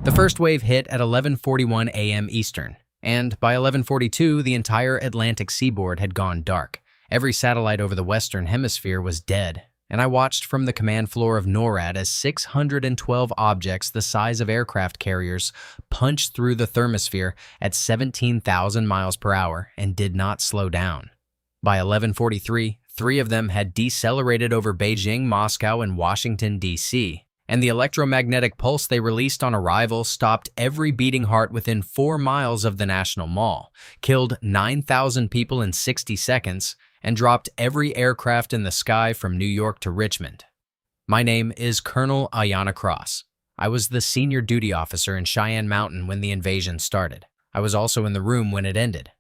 The first wave hit at 11:41 a.m. Eastern, and by 11:42, the entire Atlantic seaboard had gone dark. Every satellite over the Western Hemisphere was dead, and I watched from the command floor of NORAD as 612 objects the size of aircraft carriers punched through the thermosphere at 17,000 miles per hour and did not slow down. By 11:43, 3 of them had decelerated over Beijing, Moscow, and Washington, D.C., and the electromagnetic pulse they released on arrival stopped every beating heart within 4 miles of the National Mall, killed 9,000 people in 60 seconds, and dropped every aircraft in the sky from New York to Richmond. My name is Colonel Ayanna Cross. I was the senior duty officer in Cheyenne Mountain when the invasion started. I was also in the room when it ended.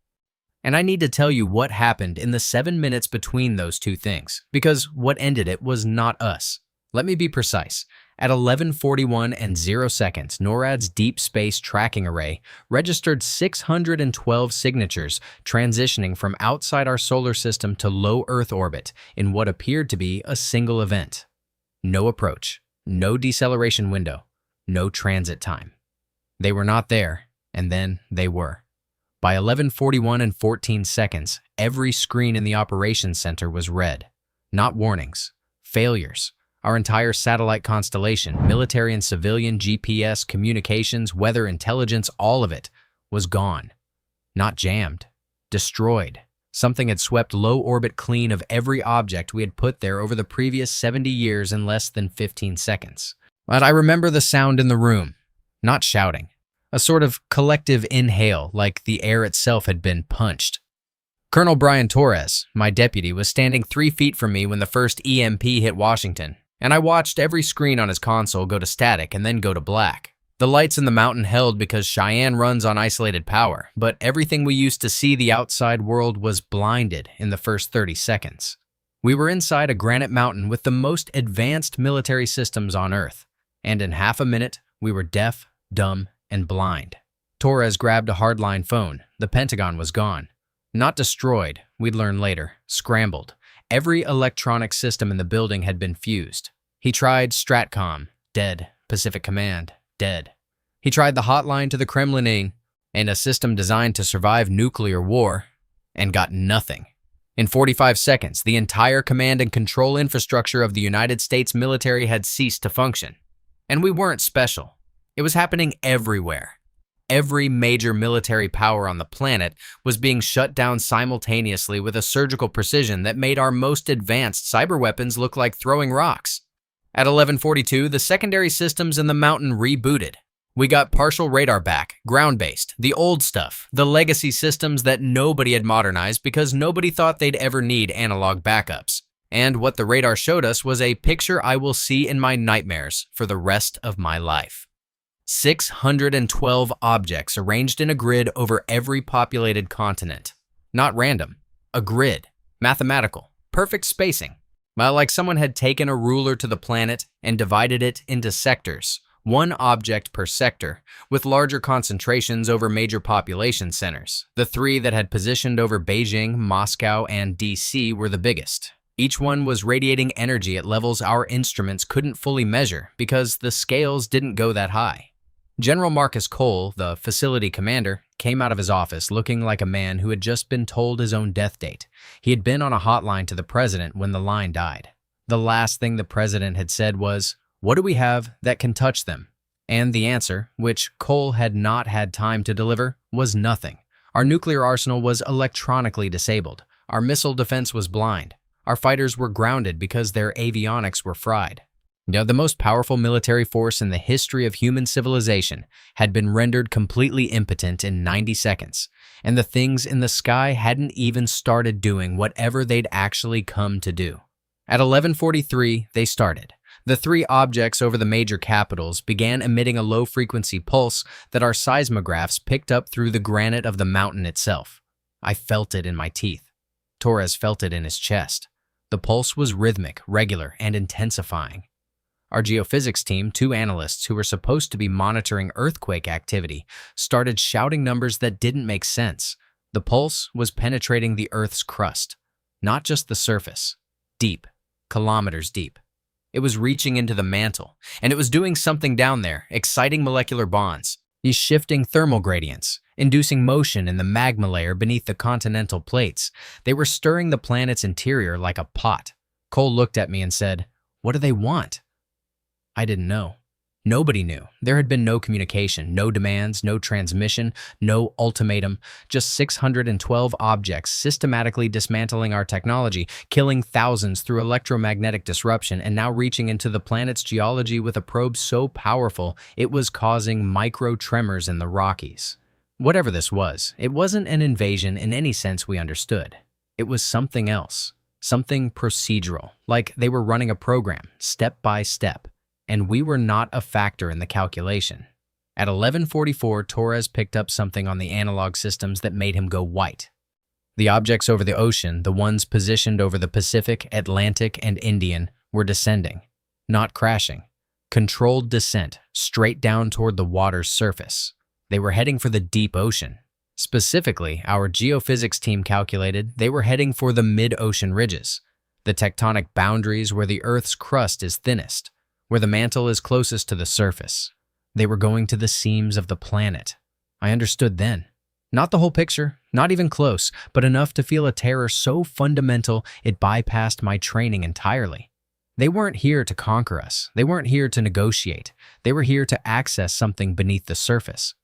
And I need to tell you what happened in the 7 minutes between those two things, because what ended it was not us. Let me be precise. At 11:41 and 0 seconds, NORAD's Deep Space Tracking Array registered 612 signatures transitioning from outside our solar system to low Earth orbit in what appeared to be a single event. No approach, no deceleration window, no transit time. They were not there, and then they were. By 11:41 and 14 seconds, every screen in the operations center was red. Not warnings, failures. Our entire satellite constellation, military and civilian, GPS, communications, weather, intelligence, all of it was gone. Not jammed, destroyed. Something had swept low orbit clean of every object we had put there over the previous 70 years in less than 15 seconds. But I remember the sound in the room, not shouting. A sort of collective inhale, like the air itself had been punched. Colonel Brian Torres, my deputy, was standing 3 feet from me when the first EMP hit Washington, and I watched every screen on his console go to static and then go to black. The lights in the mountain held because Cheyenne runs on isolated power, but everything we used to see the outside world was blinded in the first 30 seconds. We were inside a granite mountain with the most advanced military systems on Earth, and in half a minute, we were deaf, dumb, and blind. Torres grabbed a hardline phone. The Pentagon was gone. Not destroyed, we'd learn later, scrambled. Every electronic system in the building had been fused. He tried Stratcom, dead. Pacific Command, dead. He tried the hotline to the Kremlin and a system designed to survive nuclear war, and got nothing. In 45 seconds, the entire command and control infrastructure of the United States military had ceased to function. And we weren't special. It was happening everywhere. Every major military power on the planet was being shut down simultaneously with a surgical precision that made our most advanced cyber weapons look like throwing rocks. At 11:42, the secondary systems in the mountain rebooted. We got partial radar back, ground-based, the old stuff, the legacy systems that nobody had modernized because nobody thought they'd ever need analog backups. And what the radar showed us was a picture I will see in my nightmares for the rest of my life. 612 objects arranged in a grid over every populated continent. Not random, a grid, mathematical, perfect spacing. Well, like someone had taken a ruler to the planet and divided it into sectors, one object per sector, with larger concentrations over major population centers. The 3 that had positioned over Beijing, Moscow, and DC were the biggest. Each one was radiating energy at levels our instruments couldn't fully measure because the scales didn't go that high. General Marcus Cole, the facility commander, came out of his office looking like a man who had just been told his own death date. He had been on a hotline to the president when the line died. The last thing the president had said was, "What do we have that can touch them?" And the answer, which Cole had not had time to deliver, was nothing. Our nuclear arsenal was electronically disabled. Our missile defense was blind. Our fighters were grounded because their avionics were fried. Now, the most powerful military force in the history of human civilization had been rendered completely impotent in 90 seconds, and the things in the sky hadn't even started doing whatever they'd actually come to do. At 11:43, they started. The 3 objects over the major capitals began emitting a low-frequency pulse that our seismographs picked up through the granite of the mountain itself. I felt it in my teeth. Torres felt it in his chest. The pulse was rhythmic, regular, and intensifying. Our geophysics team, 2 analysts who were supposed to be monitoring earthquake activity, started shouting numbers that didn't make sense. The pulse was penetrating the Earth's crust, not just the surface. Deep, kilometers deep. It was reaching into the mantle, and it was doing something down there, exciting molecular bonds. These shifting thermal gradients, inducing motion in the magma layer beneath the continental plates. They were stirring the planet's interior like a pot. Cole looked at me and said, "What do they want?" I didn't know. Nobody knew. There had been no communication, no demands, no transmission, no ultimatum, just 612 objects systematically dismantling our technology, killing thousands through electromagnetic disruption, and now reaching into the planet's geology with a probe so powerful it was causing micro-tremors in the Rockies. Whatever this was, it wasn't an invasion in any sense we understood. It was something else, something procedural, like they were running a program, step by step. And we were not a factor in the calculation. At 11:44, Torres picked up something on the analog systems that made him go white. The objects over the ocean, the ones positioned over the Pacific, Atlantic, and Indian, were descending, not crashing. Controlled descent, straight down toward the water's surface. They were heading for the deep ocean. Specifically, our geophysics team calculated they were heading for the mid-ocean ridges, the tectonic boundaries where the Earth's crust is thinnest, where the mantle is closest to the surface. They were going to the seams of the planet. I understood then. Not the whole picture, not even close, but enough to feel a terror so fundamental it bypassed my training entirely. They weren't here to conquer us. They weren't here to negotiate. They were here to access something beneath the surface.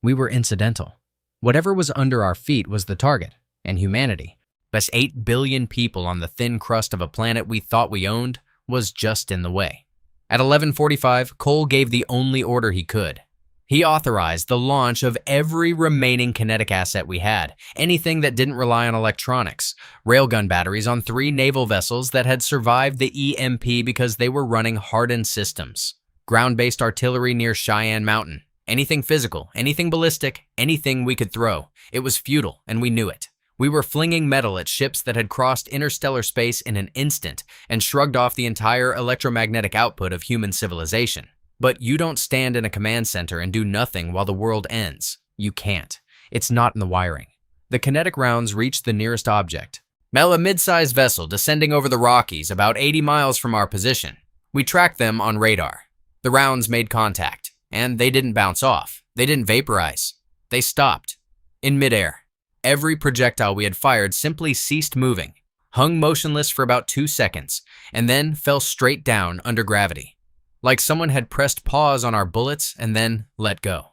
We were incidental. Whatever was under our feet was the target, and humanity, plus 8 billion people on the thin crust of a planet we thought we owned, was just in the way. At 11:45, Cole gave the only order he could. He authorized the launch of every remaining kinetic asset we had, anything that didn't rely on electronics, railgun batteries on 3 naval vessels that had survived the EMP because they were running hardened systems, ground-based artillery near Cheyenne Mountain, anything physical, anything ballistic, anything we could throw. It was futile, and we knew it. We were flinging metal at ships that had crossed interstellar space in an instant and shrugged off the entire electromagnetic output of human civilization. But you don't stand in a command center and do nothing while the world ends. You can't. It's not in the wiring. The kinetic rounds reached the nearest object, a mid-sized vessel descending over the Rockies about 80 miles from our position. We tracked them on radar. The rounds made contact, and they didn't bounce off. They didn't vaporize. They stopped. In midair. Every projectile we had fired simply ceased moving, hung motionless for about 2 seconds, and then fell straight down under gravity. Like someone had pressed pause on our bullets and then let go.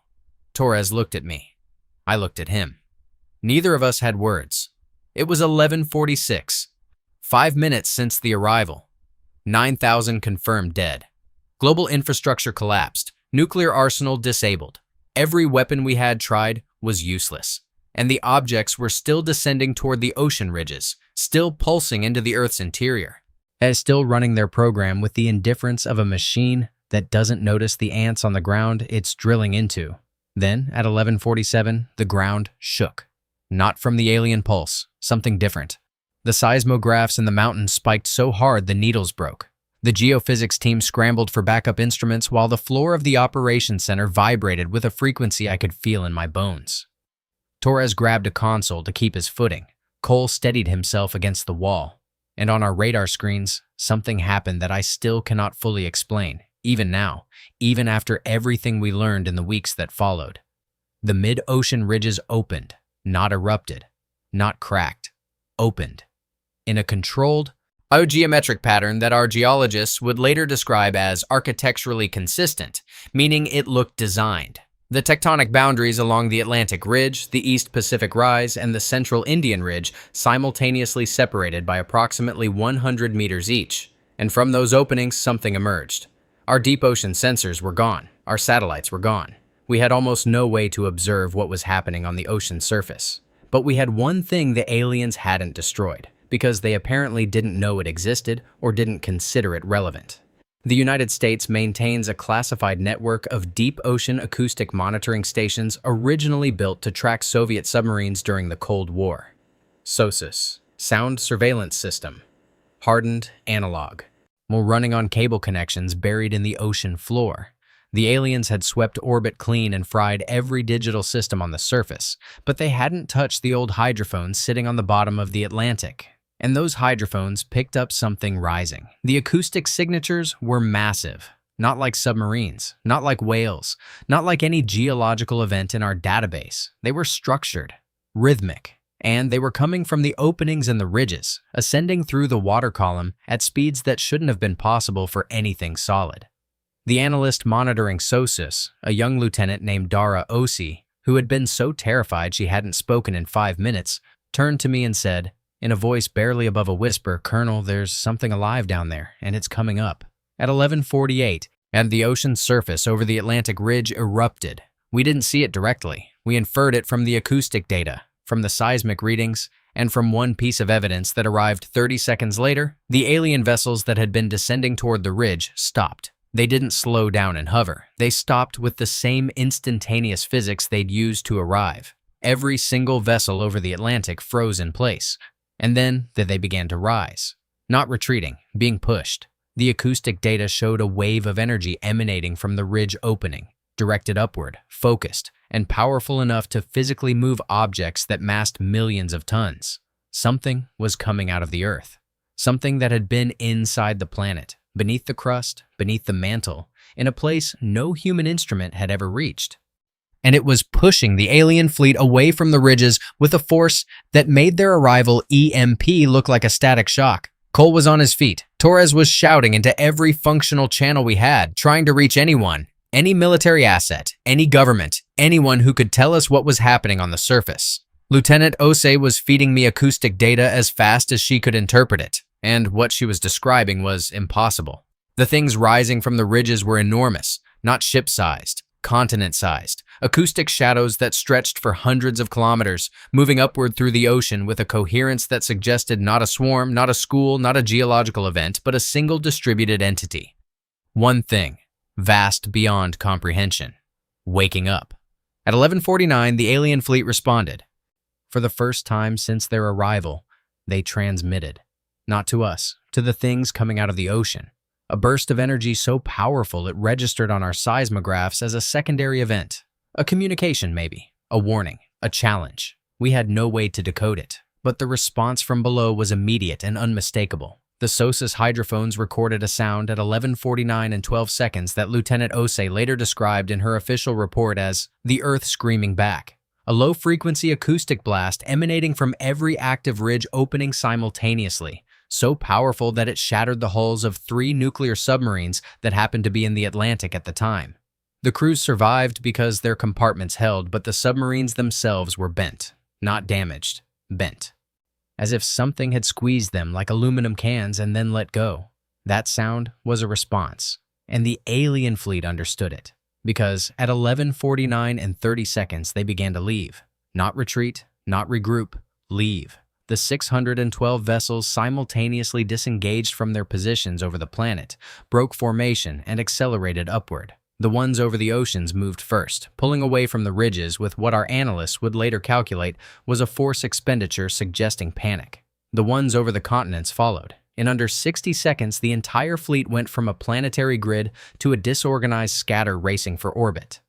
Torres looked at me. I looked at him. Neither of us had words. It was 11:46, 5 minutes since the arrival. 9,000 confirmed dead. Global infrastructure collapsed, nuclear arsenal disabled. Every weapon we had tried was useless. And the objects were still descending toward the ocean ridges, still pulsing into the Earth's interior, as still running their program with the indifference of a machine that doesn't notice the ants on the ground it's drilling into. Then, at 11:47, the ground shook. Not from the alien pulse, something different. The seismographs in the mountains spiked so hard the needles broke. The geophysics team scrambled for backup instruments while the floor of the operations center vibrated with a frequency I could feel in my bones. Torres grabbed a console to keep his footing. Cole steadied himself against the wall. And on our radar screens, something happened that I still cannot fully explain, even now, even after everything we learned in the weeks that followed. The mid-ocean ridges opened, not erupted, not cracked, opened. In a controlled, geometric pattern that our geologists would later describe as architecturally consistent, meaning it looked designed. The tectonic boundaries along the Atlantic Ridge, the East Pacific Rise, and the Central Indian Ridge simultaneously separated by approximately 100 meters each. And from those openings, something emerged. Our deep ocean sensors were gone. Our satellites were gone. We had almost no way to observe what was happening on the ocean surface. But we had one thing the aliens hadn't destroyed, because they apparently didn't know it existed or didn't consider it relevant. The United States maintains a classified network of deep ocean acoustic monitoring stations originally built to track Soviet submarines during the Cold War. SOSUS, Sound Surveillance System, hardened analog, while running on cable connections buried in the ocean floor. The aliens had swept orbit clean and fried every digital system on the surface, but they hadn't touched the old hydrophones sitting on the bottom of the Atlantic. and those hydrophones picked up something rising. The acoustic signatures were massive, not like submarines, not like whales, not like any geological event in our database. They were structured, rhythmic, and they were coming from the openings in the ridges, ascending through the water column at speeds that shouldn't have been possible for anything solid. The analyst monitoring SOSUS, a young lieutenant named Dara Osi, who had been so terrified she hadn't spoken in 5 minutes, turned to me and said, in a voice barely above a whisper, "Colonel, there's something alive down there, and it's coming up." At 11:48, and the ocean's surface over the Atlantic ridge erupted. We didn't see it directly. We inferred it from the acoustic data, from the seismic readings, and from one piece of evidence that arrived 30 seconds later. The alien vessels that had been descending toward the ridge stopped. They didn't slow down and hover. They stopped with the same instantaneous physics they'd used to arrive. Every single vessel over the Atlantic froze in place. And then they began to rise. Not retreating, being pushed. The acoustic data showed a wave of energy emanating from the ridge opening, directed upward, focused, and powerful enough to physically move objects that massed millions of tons. Something was coming out of the Earth. Something that had been inside the planet, beneath the crust, beneath the mantle, in a place no human instrument had ever reached. And it was pushing the alien fleet away from the ridges with a force that made their arrival EMP look like a static shock. Cole was on his feet. Torres was shouting into every functional channel we had, trying to reach anyone, any military asset, any government, anyone who could tell us what was happening on the surface. Lieutenant Ose was feeding me acoustic data as fast as she could interpret it, and what she was describing was impossible. The things rising from the ridges were enormous, not ship-sized, continent-sized, acoustic shadows that stretched for hundreds of kilometers, moving upward through the ocean with a coherence that suggested not a swarm, not a school, not a geological event, but a single distributed entity. One thing, vast beyond comprehension, waking up. At 11:49, the alien fleet responded. For the first time since their arrival, they transmitted. Not to us, to the things coming out of the ocean. A burst of energy so powerful it registered on our seismographs as a secondary event. A communication, maybe. A warning. A challenge. We had no way to decode it. But the response from below was immediate and unmistakable. The SOSUS hydrophones recorded a sound at 11:49 and 12 seconds that Lieutenant Ose later described in her official report as the Earth screaming back. A low-frequency acoustic blast emanating from every active ridge opening simultaneously, so powerful that it shattered the hulls of 3 nuclear submarines that happened to be in the Atlantic at the time. The crews survived because their compartments held, but the submarines themselves were bent. Not damaged. Bent. As if something had squeezed them like aluminum cans and then let go. That sound was a response, and the alien fleet understood it. Because at 11:49 and 30 seconds, they began to leave. Not retreat, not regroup, leave. The 612 vessels simultaneously disengaged from their positions over the planet, broke formation, and accelerated upward. The ones over the oceans moved first, pulling away from the ridges with what our analysts would later calculate was a force expenditure suggesting panic. The ones over the continents followed. In under 60 seconds, the entire fleet went from a planetary grid to a disorganized scatter racing for orbit.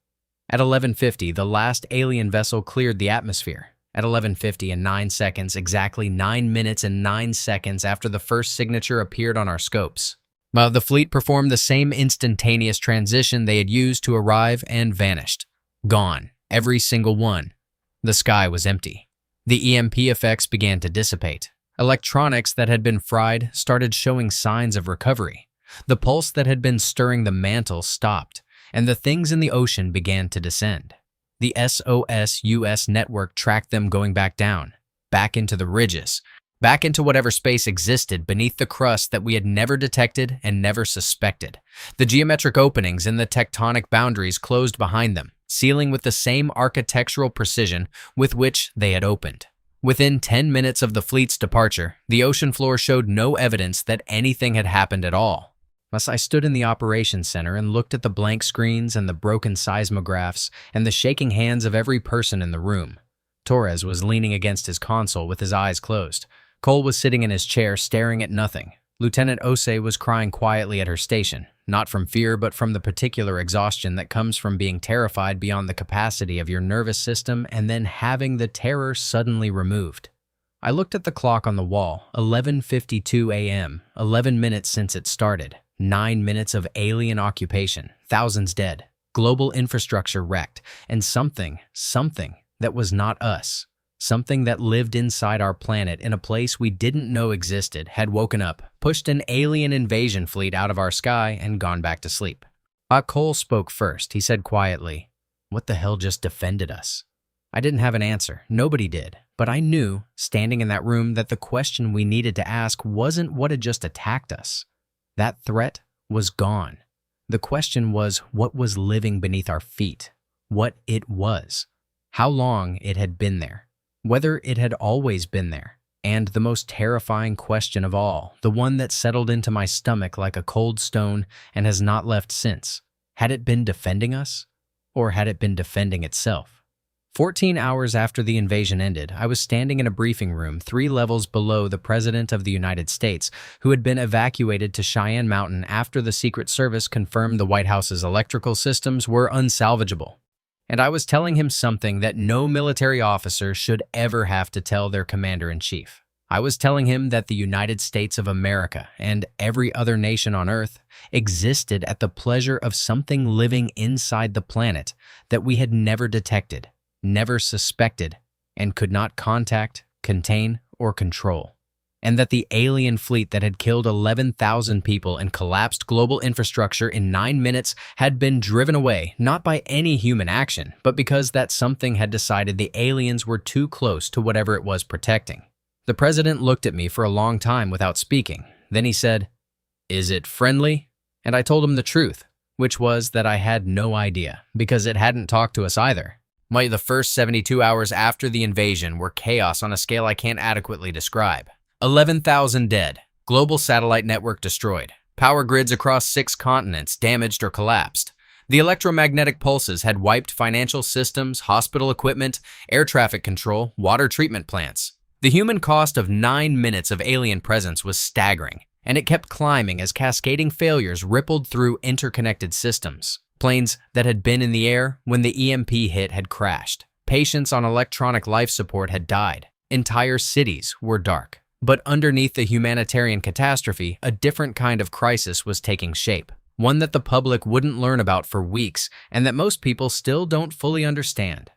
At 11:50, the last alien vessel cleared the atmosphere. At 11:50 and 9 seconds, exactly 9 minutes and 9 seconds after the first signature appeared on our scopes. The fleet performed the same instantaneous transition they had used to arrive and vanished. Gone. Every single one. The sky was empty. The EMP effects began to dissipate. Electronics that had been fried started showing signs of recovery. The pulse that had been stirring the mantle stopped, and the things in the ocean began to descend. The SOS-US network tracked them going back down, back into the ridges, back into whatever space existed beneath the crust that we had never detected and never suspected. The geometric openings in the tectonic boundaries closed behind them, sealing with the same architectural precision with which they had opened. Within 10 minutes of the fleet's departure, the ocean floor showed no evidence that anything had happened at all. Thus, I stood in the operations center and looked at the blank screens and the broken seismographs and the shaking hands of every person in the room. Torres was leaning against his console with his eyes closed. Cole was sitting in his chair staring at nothing. Lieutenant Ose was crying quietly at her station, not from fear but from the particular exhaustion that comes from being terrified beyond the capacity of your nervous system and then having the terror suddenly removed. I looked at the clock on the wall, 11:52 a.m., 11 minutes since it started, 9 minutes of alien occupation, thousands dead, global infrastructure wrecked, and something that was not us, something that lived inside our planet in a place we didn't know existed, had woken up, pushed an alien invasion fleet out of our sky, and gone back to sleep. Cole spoke first. He said quietly, "What the hell just defended us?" I didn't have an answer. Nobody did. But I knew, standing in that room, that the question we needed to ask wasn't what had just attacked us. That threat was gone. The question was what was living beneath our feet, what it was, how long it had been there, whether it had always been there, and the most terrifying question of all, the one that settled into my stomach like a cold stone and has not left since, had it been defending us, or had it been defending itself? 14 hours after the invasion ended, I was standing in a briefing room 3 levels below the President of the United States, who had been evacuated to Cheyenne Mountain after the Secret Service confirmed the White House's electrical systems were unsalvageable. And I was telling him something that no military officer should ever have to tell their commander-in-chief. I was telling him that the United States of America and every other nation on Earth existed at the pleasure of something living inside the planet that we had never detected, never suspected, and could not contact, contain, or control. And that the alien fleet that had killed 11,000 people and collapsed global infrastructure in 9 minutes had been driven away, not by any human action, but because that something had decided the aliens were too close to whatever it was protecting. The president looked at me for a long time without speaking. Then he said, "Is it friendly?" And I told him the truth, which was that I had no idea, because it hadn't talked to us either. The first 72 hours after the invasion were chaos on a scale I can't adequately describe. 11,000 dead, global satellite network destroyed, power grids across 6 continents damaged or collapsed. The electromagnetic pulses had wiped financial systems, hospital equipment, air traffic control, water treatment plants. The human cost of 9 minutes of alien presence was staggering, and it kept climbing as cascading failures rippled through interconnected systems. Planes that had been in the air when the EMP hit had crashed. Patients on electronic life support had died. Entire cities were dark. But underneath the humanitarian catastrophe, a different kind of crisis was taking shape. One that the public wouldn't learn about for weeks, and that most people still don't fully understand.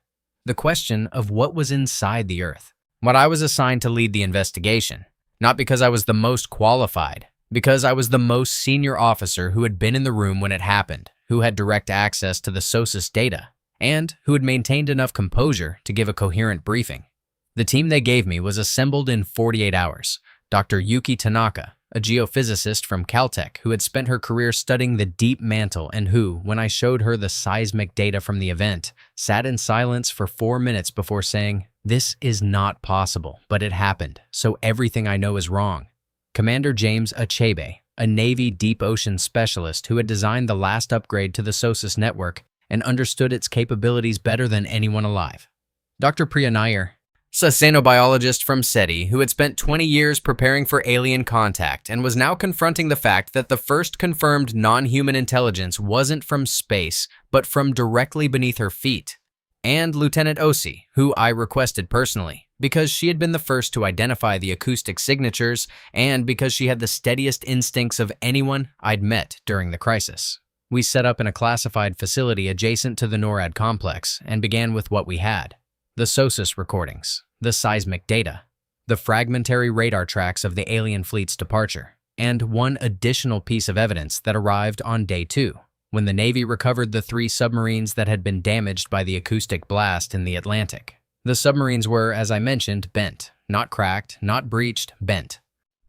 The question of what was inside the Earth. But I was assigned to lead the investigation, not because I was the most qualified, because I was the most senior officer who had been in the room when it happened, who had direct access to the SOSUS data, and who had maintained enough composure to give a coherent briefing. The team they gave me was assembled in 48 hours. Dr. Yuki Tanaka, a geophysicist from Caltech who had spent her career studying the deep mantle and who, when I showed her the seismic data from the event, sat in silence for 4 minutes before saying, "This is not possible, but it happened, so everything I know is wrong." Commander James Achebe, a Navy deep ocean specialist who had designed the last upgrade to the SOSUS network and understood its capabilities better than anyone alive. Dr. Priya Nair, a xenobiologist from SETI who had spent 20 years preparing for alien contact and was now confronting the fact that the first confirmed non-human intelligence wasn't from space, but from directly beneath her feet. And Lieutenant Osi, who I requested personally, because she had been the first to identify the acoustic signatures and because she had the steadiest instincts of anyone I'd met during the crisis. We set up in a classified facility adjacent to the NORAD complex and began with what we had: the SOSUS recordings, the seismic data, the fragmentary radar tracks of the alien fleet's departure, and one additional piece of evidence that arrived on day 2, when the Navy recovered the 3 submarines that had been damaged by the acoustic blast in the Atlantic. The submarines were, as I mentioned, bent, not cracked, not breached, bent.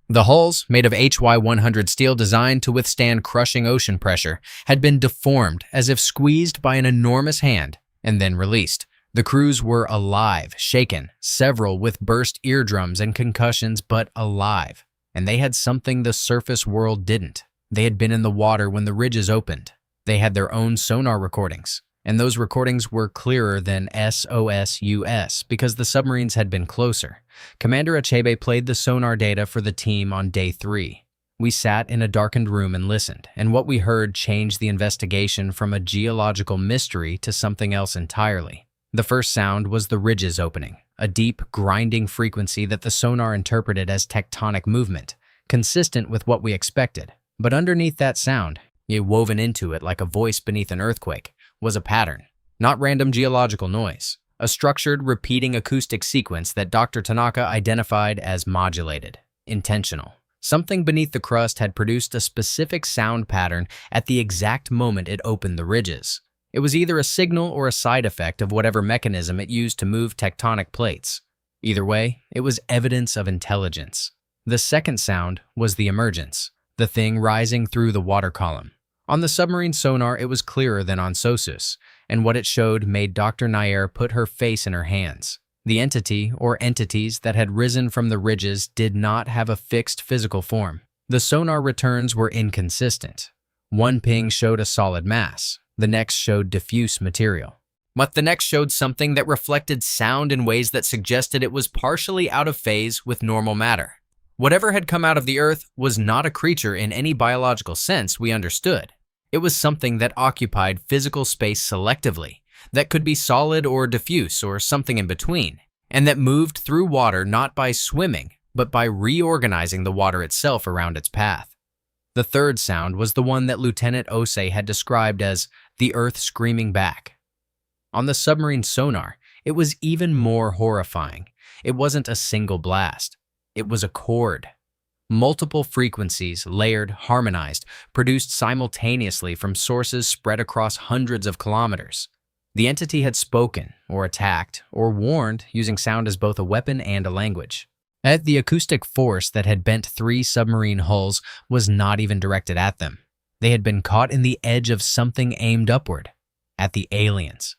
The hulls, made of HY-100 steel designed to withstand crushing ocean pressure, had been deformed as if squeezed by an enormous hand and then released. The crews were alive, shaken, several with burst eardrums and concussions, but alive. And they had something the surface world didn't. They had been in the water when the ridges opened. They had their own sonar recordings, and those recordings were clearer than SOSUS because the submarines had been closer. Commander Achebe played the sonar data for the team on day 3. We sat in a darkened room and listened, and what we heard changed the investigation from a geological mystery to something else entirely. The first sound was the ridges opening, a deep, grinding frequency that the sonar interpreted as tectonic movement, consistent with what we expected. But underneath that sound, woven into it like a voice beneath an earthquake, was a pattern, not random geological noise, a structured, repeating acoustic sequence that Dr. Tanaka identified as modulated, intentional. Something beneath the crust had produced a specific sound pattern at the exact moment it opened the ridges. It was either a signal or a side effect of whatever mechanism it used to move tectonic plates. Either way, it was evidence of intelligence. The second sound was the emergence, the thing rising through the water column. On the submarine sonar, it was clearer than on Sosus, and what it showed made Dr. Nair put her face in her hands. The entity or entities that had risen from the ridges did not have a fixed physical form. The sonar returns were inconsistent. One ping showed a solid mass. The next showed diffuse material. But the next showed something that reflected sound in ways that suggested it was partially out of phase with normal matter. Whatever had come out of the Earth was not a creature in any biological sense we understood. It was something that occupied physical space selectively, that could be solid or diffuse or something in between, and that moved through water not by swimming, but by reorganizing the water itself around its path. The third sound was the one that Lieutenant Osei had described as the Earth screaming back. On the submarine sonar, it was even more horrifying. It wasn't a single blast. It was a chord. Multiple frequencies, layered, harmonized, produced simultaneously from sources spread across hundreds of kilometers. The entity had spoken, or attacked, or warned using sound as both a weapon and a language. Yet the acoustic force that had bent 3 submarine hulls was not even directed at them. They had been caught in the edge of something aimed upward, at the aliens.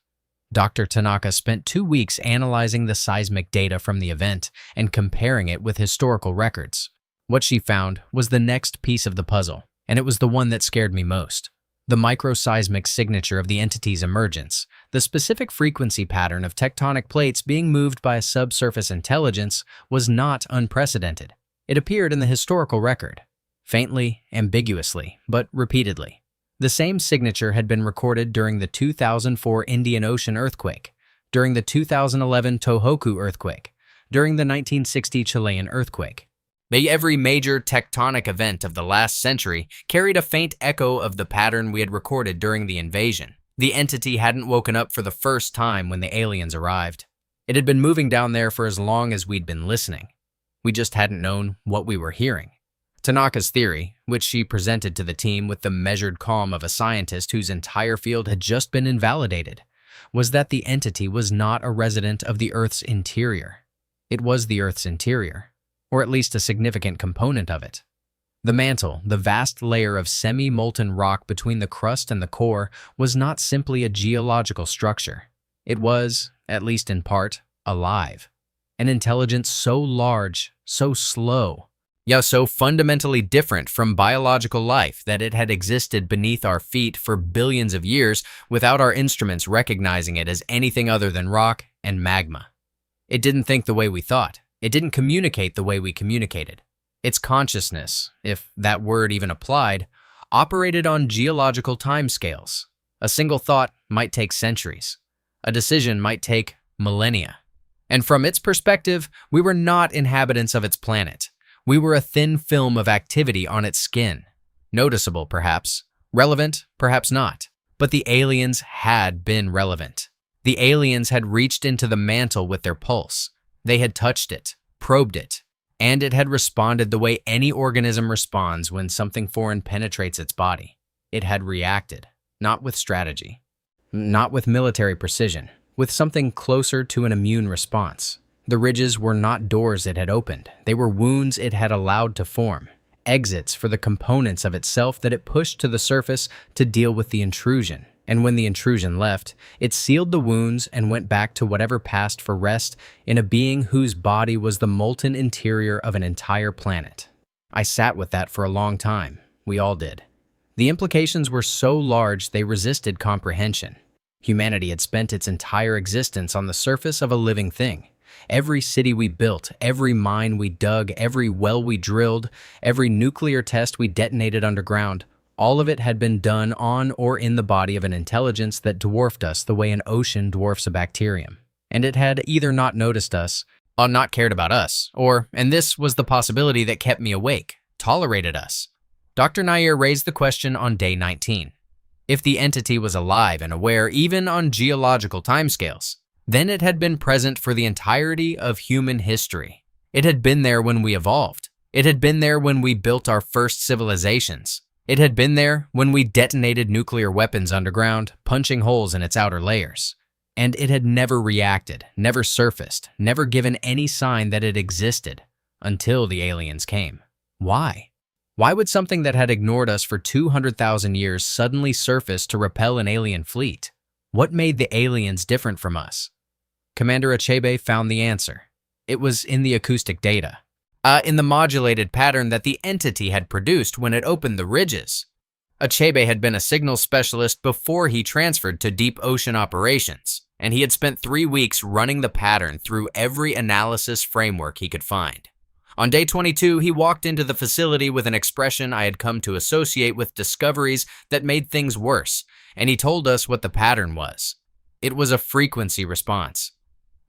Dr. Tanaka spent 2 weeks analyzing the seismic data from the event and comparing it with historical records. What she found was the next piece of the puzzle, and it was the one that scared me most. The microseismic signature of the entity's emergence, the specific frequency pattern of tectonic plates being moved by a subsurface intelligence, was not unprecedented. It appeared in the historical record, faintly, ambiguously, but repeatedly. The same signature had been recorded during the 2004 Indian Ocean earthquake, during the 2011 Tohoku earthquake, during the 1960 Chilean earthquake. Every major tectonic event of the last century carried a faint echo of the pattern we had recorded during the invasion. The entity hadn't woken up for the first time when the aliens arrived. It had been moving down there for as long as we'd been listening. We just hadn't known what we were hearing. Tanaka's theory, which she presented to the team with the measured calm of a scientist whose entire field had just been invalidated, was that the entity was not a resident of the Earth's interior. It was the Earth's interior, or at least a significant component of it. The mantle, the vast layer of semi-molten rock between the crust and the core, was not simply a geological structure. It was, at least in part, alive. An intelligence so large, so slow, so fundamentally different from biological life that it had existed beneath our feet for billions of years without our instruments recognizing it as anything other than rock and magma. It didn't think the way we thought. It didn't communicate the way we communicated. Its consciousness, if that word even applied, operated on geological timescales. A single thought might take centuries. A decision might take millennia. And from its perspective, we were not inhabitants of its planet. We were a thin film of activity on its skin. Noticeable, perhaps. Relevant, perhaps not. But the aliens had been relevant. The aliens had reached into the mantle with their pulse. They had touched it, probed it, and it had responded the way any organism responds when something foreign penetrates its body. It had reacted, not with strategy, not with military precision, with something closer to an immune response. The ridges were not doors it had opened. They were wounds it had allowed to form, exits for the components of itself that it pushed to the surface to deal with the intrusion. And when the intrusion left, it sealed the wounds and went back to whatever passed for rest in a being whose body was the molten interior of an entire planet. I sat with that for a long time. We all did. The implications were so large they resisted comprehension. Humanity had spent its entire existence on the surface of a living thing. Every city we built, every mine we dug, every well we drilled, every nuclear test we detonated underground, all of it had been done on or in the body of an intelligence that dwarfed us the way an ocean dwarfs a bacterium. And it had either not noticed us, or not cared about us, or, and this was the possibility that kept me awake, tolerated us. Dr. Nair raised the question on day 19. If the entity was alive and aware even on geological timescales, then it had been present for the entirety of human history. It had been there when we evolved. It had been there when we built our first civilizations. It had been there when we detonated nuclear weapons underground, punching holes in its outer layers. And it had never reacted, never surfaced, never given any sign that it existed until the aliens came. Why? Why would something that had ignored us for 200,000 years suddenly surface to repel an alien fleet? What made the aliens different from us? Commander Achebe found the answer. It was in the acoustic data. In the modulated pattern that the entity had produced when it opened the ridges. Achebe had been a signal specialist before he transferred to deep ocean operations, and he had spent 3 weeks running the pattern through every analysis framework he could find. On day 22, he walked into the facility with an expression I had come to associate with discoveries that made things worse, and he told us what the pattern was. It was a frequency response,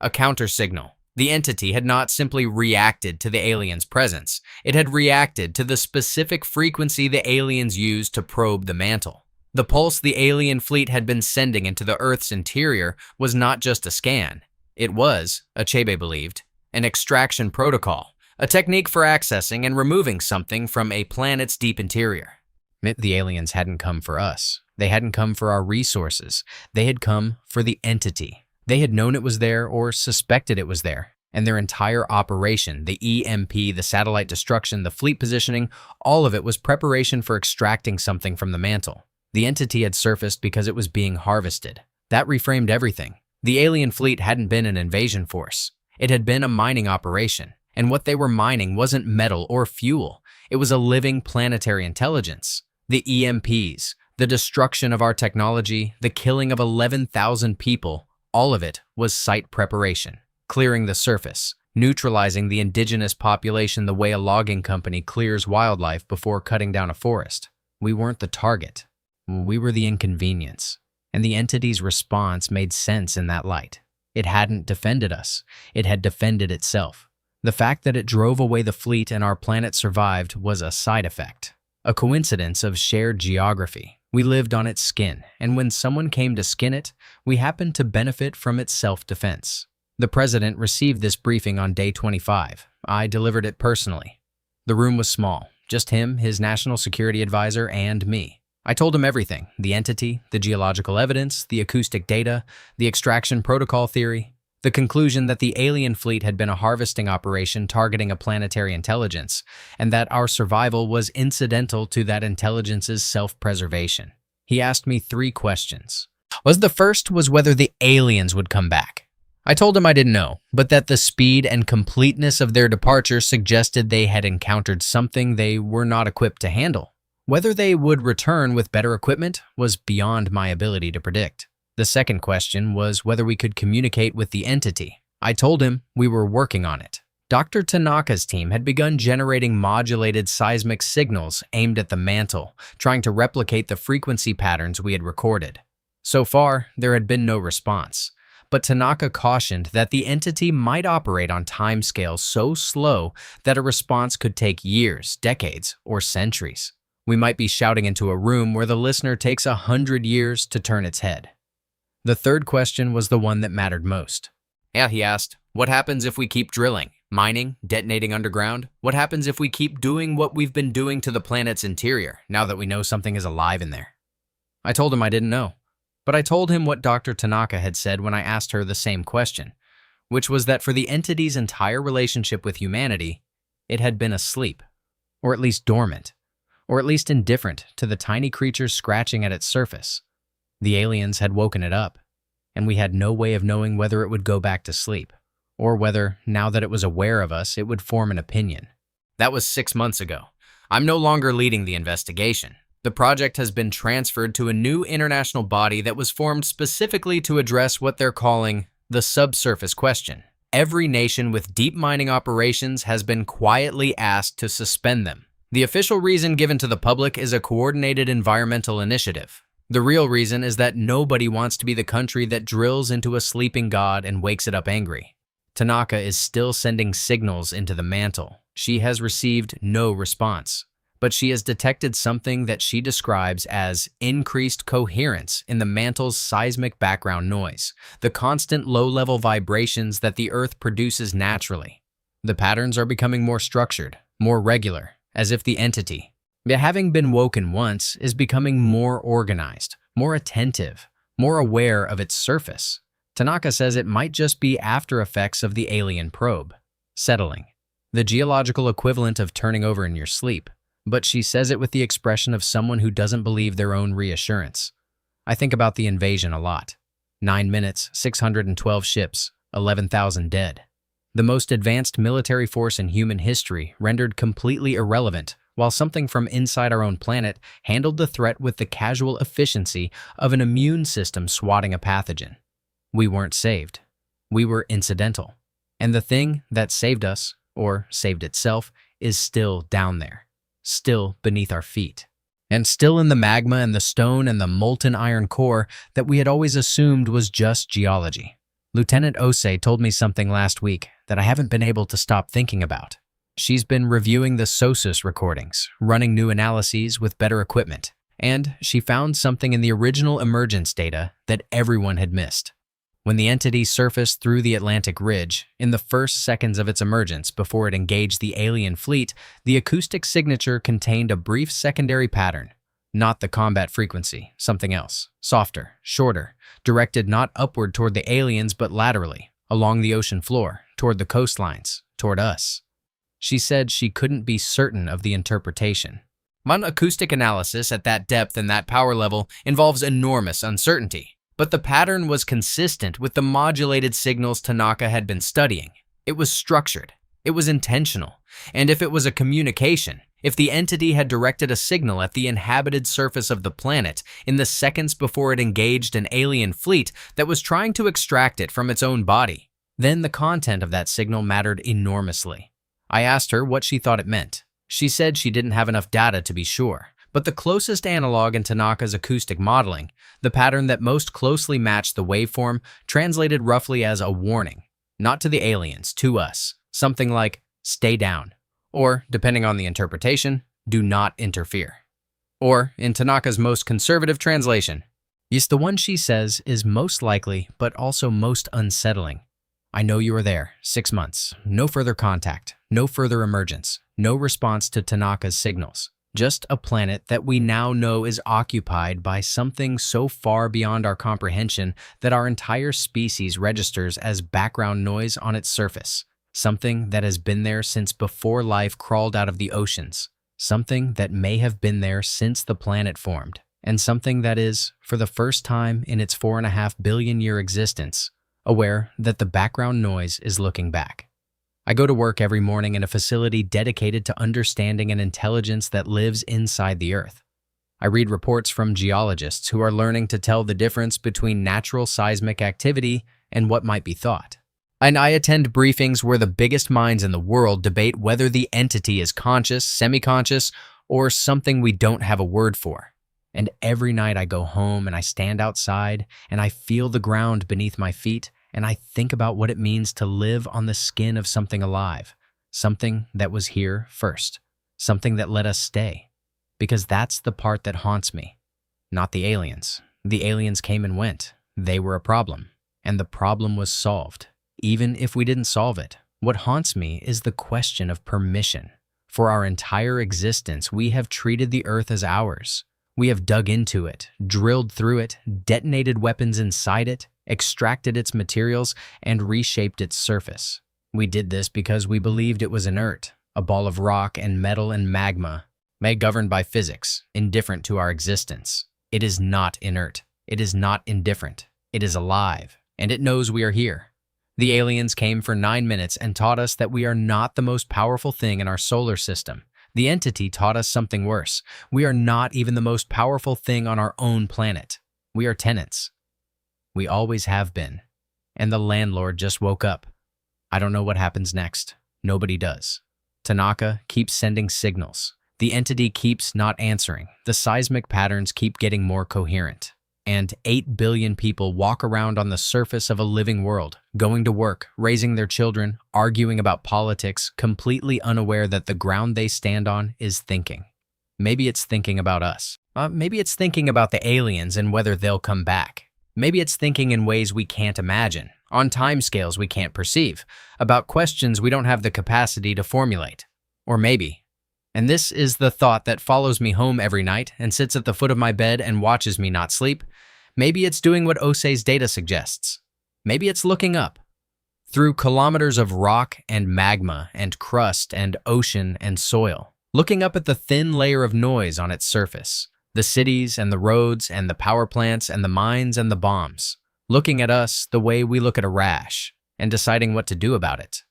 a counter signal. The entity had not simply reacted to the aliens' presence. It had reacted to the specific frequency the aliens used to probe the mantle. The pulse the alien fleet had been sending into the Earth's interior was not just a scan. It was, Achebe believed, an extraction protocol, a technique for accessing and removing something from a planet's deep interior. The aliens hadn't come for us. They hadn't come for our resources. They had come for the entity. They had known it was there or suspected it was there, and their entire operation, the EMP, the satellite destruction, the fleet positioning, all of it was preparation for extracting something from the mantle. The entity had surfaced because it was being harvested. That reframed everything. The alien fleet hadn't been an invasion force. It had been a mining operation, and what they were mining wasn't metal or fuel. It was a living planetary intelligence. The EMPs, the destruction of our technology, the killing of 11,000 people, all of it was site preparation, clearing the surface, neutralizing the indigenous population the way a logging company clears wildlife before cutting down a forest. We weren't the target. We were the inconvenience. And the entity's response made sense in that light. It hadn't defended us. It had defended itself. The fact that it drove away the fleet and our planet survived was a side effect, a coincidence of shared geography. We lived on its skin, and when someone came to skin it, we happened to benefit from its self-defense. The president received this briefing on day 25. I delivered it personally. The room was small, just him, his national security advisor, and me. I told him everything: the entity, the geological evidence, the acoustic data, the extraction protocol theory, the conclusion that the alien fleet had been a harvesting operation targeting a planetary intelligence, and that our survival was incidental to that intelligence's self-preservation. He asked me 3 questions. The first was whether the aliens would come back. I told him I didn't know, but that the speed and completeness of their departure suggested they had encountered something they were not equipped to handle. Whether they would return with better equipment was beyond my ability to predict. The second question was whether we could communicate with the entity. I told him we were working on it. Dr. Tanaka's team had begun generating modulated seismic signals aimed at the mantle, trying to replicate the frequency patterns we had recorded. So far, there had been no response, but Tanaka cautioned that the entity might operate on timescales so slow that a response could take years, decades, or centuries. We might be shouting into a room where the listener takes 100 years to turn its head. The third question was the one that mattered most. He asked, what happens if we keep drilling, mining, detonating underground? What happens if we keep doing what we've been doing to the planet's interior, now that we know something is alive in there? I told him I didn't know, but I told him what Dr. Tanaka had said when I asked her the same question, which was that for the entity's entire relationship with humanity, it had been asleep, or at least dormant, or at least indifferent to the tiny creatures scratching at its surface. The aliens had woken it up, and we had no way of knowing whether it would go back to sleep, or whether, now that it was aware of us, it would form an opinion. That was 6 months ago. I'm no longer leading the investigation. The project has been transferred to a new international body that was formed specifically to address what they're calling the subsurface question. Every nation with deep mining operations has been quietly asked to suspend them. The official reason given to the public is a coordinated environmental initiative. The real reason is that nobody wants to be the country that drills into a sleeping god and wakes it up angry. Tanaka is still sending signals into the mantle. She has received no response, but she has detected something that she describes as increased coherence in the mantle's seismic background noise, the constant low-level vibrations that the Earth produces naturally. The patterns are becoming more structured, more regular, as if the entity, having been woken once, is becoming more organized, more attentive, more aware of its surface. Tanaka says it might just be after effects of the alien probe, settling, the geological equivalent of turning over in your sleep. But she says it with the expression of someone who doesn't believe their own reassurance. I think about the invasion a lot. 9 minutes, 612 ships, 11,000 dead. The most advanced military force in human history rendered completely irrelevant, while something from inside our own planet handled the threat with the casual efficiency of an immune system swatting a pathogen. We weren't saved. We were incidental. And the thing that saved us, or saved itself, is still down there. Still beneath our feet, and still in the magma and the stone and the molten iron core that we had always assumed was just geology. Lieutenant Osei told me something last week that I haven't been able to stop thinking about. She's been reviewing the SOSUS recordings, running new analyses with better equipment, and she found something in the original emergence data that everyone had missed. When the entity surfaced through the Atlantic Ridge, in the first seconds of its emergence before it engaged the alien fleet, the acoustic signature contained a brief secondary pattern. Not the combat frequency, something else, softer, shorter, directed not upward toward the aliens but laterally, along the ocean floor, toward the coastlines, toward us. She said she couldn't be certain of the interpretation. One acoustic analysis at that depth and that power level involves enormous uncertainty. But the pattern was consistent with the modulated signals Tanaka had been studying. It was structured. It was intentional. And if it was a communication, if the entity had directed a signal at the inhabited surface of the planet in the seconds before it engaged an alien fleet that was trying to extract it from its own body, then the content of that signal mattered enormously. I asked her what she thought it meant. She said she didn't have enough data to be sure. But the closest analog in Tanaka's acoustic modeling, the pattern that most closely matched the waveform, translated roughly as a warning, not to the aliens, to us, something like, stay down, or, depending on the interpretation, do not interfere. Or, in Tanaka's most conservative translation, yes, the one she says is most likely, but also most unsettling. I know you were there, 6 months, no further contact, no further emergence, no response to Tanaka's signals. Just a planet that we now know is occupied by something so far beyond our comprehension that our entire species registers as background noise on its surface. Something that has been there since before life crawled out of the oceans. Something that may have been there since the planet formed. And something that is, for the first time in its 4.5 billion year existence, aware that the background noise is looking back. I go to work every morning in a facility dedicated to understanding an intelligence that lives inside the Earth. I read reports from geologists who are learning to tell the difference between natural seismic activity and what might be thought. And I attend briefings where the biggest minds in the world debate whether the entity is conscious, semi-conscious, or something we don't have a word for. And every night I go home and I stand outside and I feel the ground beneath my feet and I think about what it means to live on the skin of something alive, something that was here first, something that let us stay. Because that's the part that haunts me, not the aliens. The aliens came and went. They were a problem, and the problem was solved, even if we didn't solve it. What haunts me is the question of permission. For our entire existence, we have treated the Earth as ours. We have dug into it, drilled through it, detonated weapons inside it, extracted its materials, and reshaped its surface. We did this because we believed it was inert, a ball of rock and metal and magma, governed by physics, indifferent to our existence. It is not inert. It is not indifferent. It is alive, and it knows we are here. The aliens came for 9 minutes and taught us that we are not the most powerful thing in our solar system. The entity taught us something worse. We are not even the most powerful thing on our own planet. We are tenants. We always have been. And the landlord just woke up. I don't know what happens next. Nobody does. Tanaka keeps sending signals. The entity keeps not answering. The seismic patterns keep getting more coherent. And 8 billion people walk around on the surface of a living world, going to work, raising their children, arguing about politics, completely unaware that the ground they stand on is thinking. Maybe it's thinking about us. Maybe it's thinking about the aliens and whether they'll come back. Maybe it's thinking in ways we can't imagine, on timescales we can't perceive, about questions we don't have the capacity to formulate. Or maybe, and this is the thought that follows me home every night and sits at the foot of my bed and watches me not sleep, maybe it's doing what Osei's data suggests. Maybe it's looking up. Through kilometers of rock and magma and crust and ocean and soil, looking up at the thin layer of noise on its surface, the cities and the roads and the power plants and the mines and the bombs, looking at us the way we look at a rash and deciding what to do about it.